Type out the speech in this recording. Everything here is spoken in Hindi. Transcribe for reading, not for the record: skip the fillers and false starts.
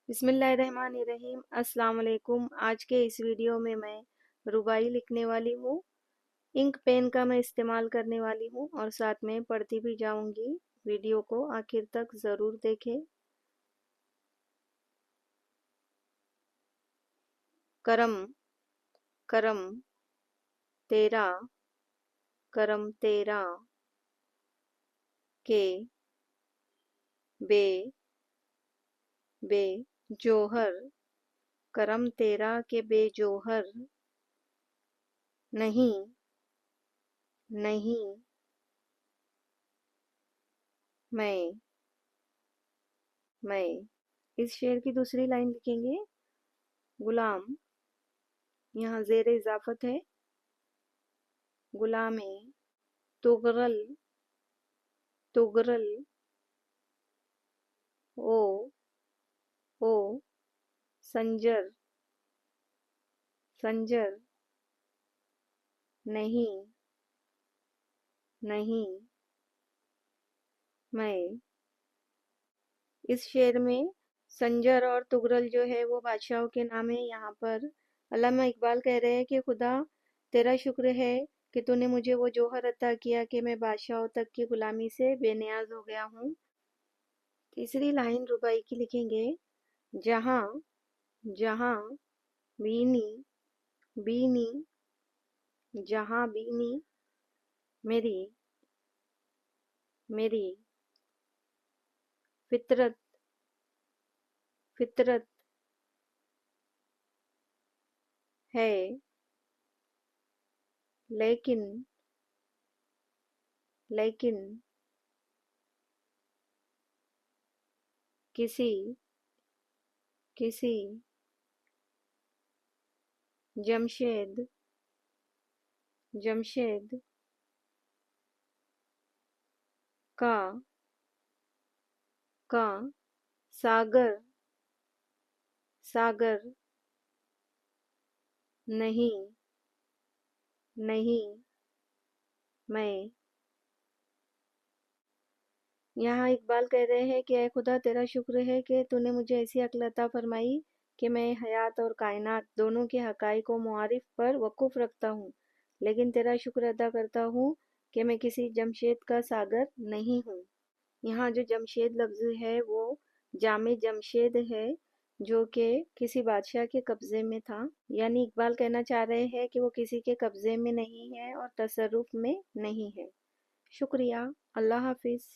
बिस्मिल्लाहिर्रहमानिर्रहीम। अस्सलाम वालेकुम। आज के इस वीडियो में मैं रुबाई लिखने वाली हूँ। इंक पेन का मैं इस्तेमाल करने वाली हूँ और साथ में पढ़ती भी जाऊंगी। वीडियो को आखिर तक ज़रूर देखें। करम करम तेरा, करम तेरा के बे बे जोहर, करम तेरा के बेजोहर नहीं नहीं मैं मैं। इस शेर की दूसरी लाइन लिखेंगे। गुलाम, यहाँ जेर इजाफत है। गुलामे तुगरल तुगरल ओ ओ संजर संजर नहीं नहीं मैं। इस शेर में संजर और तुगरल जो है वो बादशाहों के नाम है। यहाँ पर अल्लामा इकबाल कह रहे हैं कि खुदा तेरा शुक्र है कि तूने मुझे वो जौहर अता किया कि मैं बादशाहों तक की गुलामी से बेनियाज हो गया हूँ। तीसरी लाइन रुबाई की लिखेंगे। जहाँ जहाँ बीनी बीनी जहाँ बीनी मेरी मेरी फितरत फितरत है। लेकिन लेकिन किसी किसी जमशेद जमशेद का का सागर सागर नहीं नहीं मैं। यहाँ इकबाल कह रहे हैं कि ऐ खुदा तेरा शुक्र है कि तूने मुझे ऐसी अक्ल अता फरमाई कि मैं हयात और कायनात दोनों के हकाइक व मुआरिफ पर वकूफ़ रखता हूँ। लेकिन तेरा शुक्र अदा करता हूँ कि मैं किसी जमशेद का सागर नहीं हूँ। यहाँ जो जमशेद लफ्ज़ है वो जामे जमशेद है जो कि किसी बादशाह के कब्ज़े में था। यानी इकबाल कहना चाह रहे हैं कि वो किसी के कब्ज़े में नहीं है और तसर्रुफ़ में नहीं है। शुक्रिया। अल्लाह हाफ़िज़।